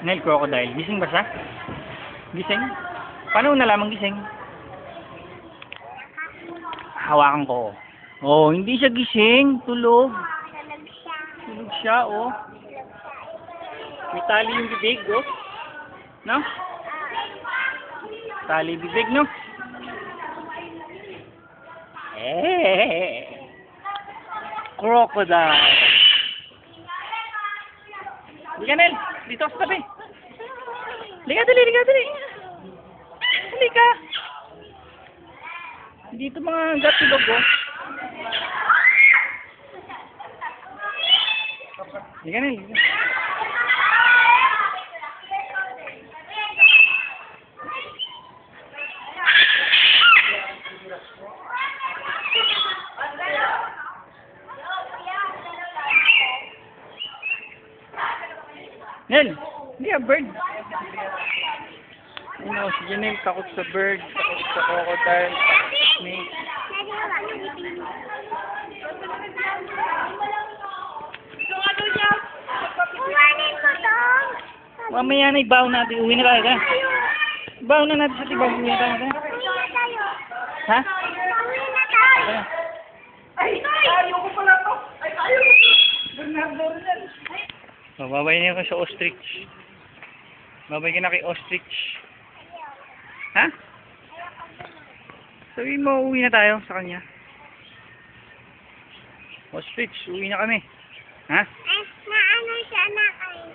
Nail crocodile. Gising ba siya? Gising? Paano nalaman gising? Hawakan ko. Oh, hindi siya gising. Tulog. Tulog siya, oh. May tali yung bibig, oh. No? Tali bibig, no? Crocodile. Halika, Nel. Dito sa tabi. Halika, dali, halika, dali. Halika. Dito mga gatulog, oh. Halika, Nel. Nel, hindi ka bird. Ano, si Janelle takot sa bird, takot sa crocodile, snake. Mamaya na ibaw natin, uwi na tayo. Ibaw na natin sa tibaw, uwi na tayo. Ha? Ay, ayoko pala to. Ay, ayoko. Bernardo rin. So, babay niyo ko sa ostrich. Babay ka na kay ostrich. Ha? Sabihin mo, uwi na tayo sa kanya. Ostrich, uwi na kami. Ha? Naano siya nakain?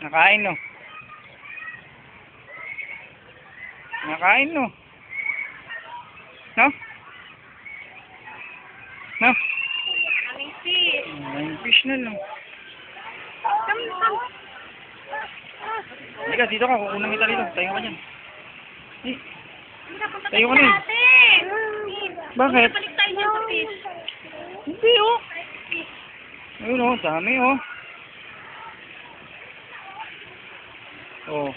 Nakain, no? Nakain, no? No? No? Aming fish. May fish na, no? Halika, dito ka. Kukunan kita dito. Tayo ka dyan. Eh, tayo ka na eh. Bakit? Balik tayo dyan sa fish. Hindi, oh. Ayun, oh. Dami, oh. Oh.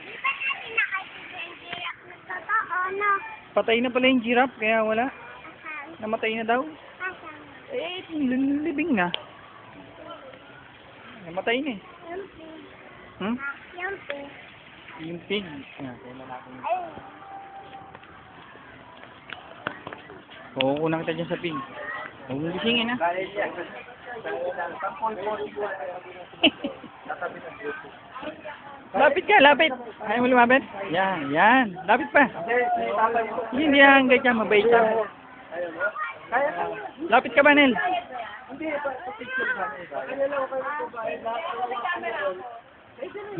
Di ba natin nakikita yung giraffe na totoo, no? Patay na pala yung giraffe, kaya wala. Asan? Namatay na daw. Asan? Eh, libing na. Namatay na eh. Yung pig. Hmm? Yung pig. Yung pig. Yan, kailan natin. Ay. Oo, kunang kita dyan sa pig. Huwag mong gisingin, ha? Lapit ka, lapit. Ayaw mo lumapit? Yan, yan. Lapit pa. Hindi yan, ganyan, mabait ka. Lapit ka ba, Nel?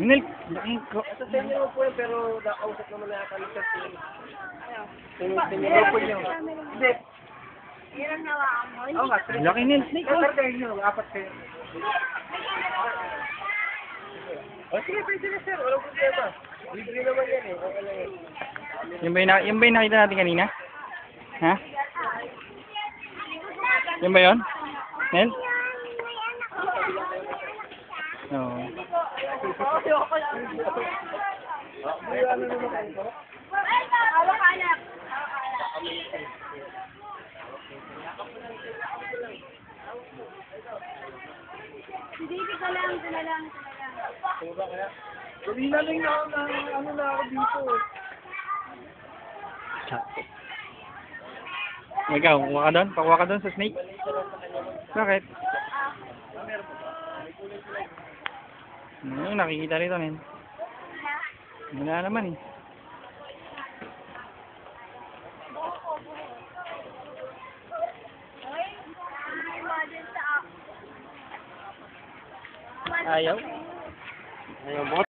Nel, Sa tenyo mo po pero nakausap naman na kami sa team. Tenyo po nyo. Hindi. Yun ang nawakan mo. Oo nga. laki Nel, snake, oh. Sir, kayo, apat kayo. O sige, pwede na sir. Walang problema. Libre naman yan eh. Okay lang yan. Yung ba yung nakita natin kanina? Ha? Yung ba yun? Nel? Oo. Halo ka anak. Hindi ka lang, ka lang. Kanina lang na ano na ako dito. Ikaw, kuha ka doon? Pakuha ka doon sa snake? Bakit? Ano nakikita rito, Nel? Wala naman eh. Ayaw? Ayaw mo.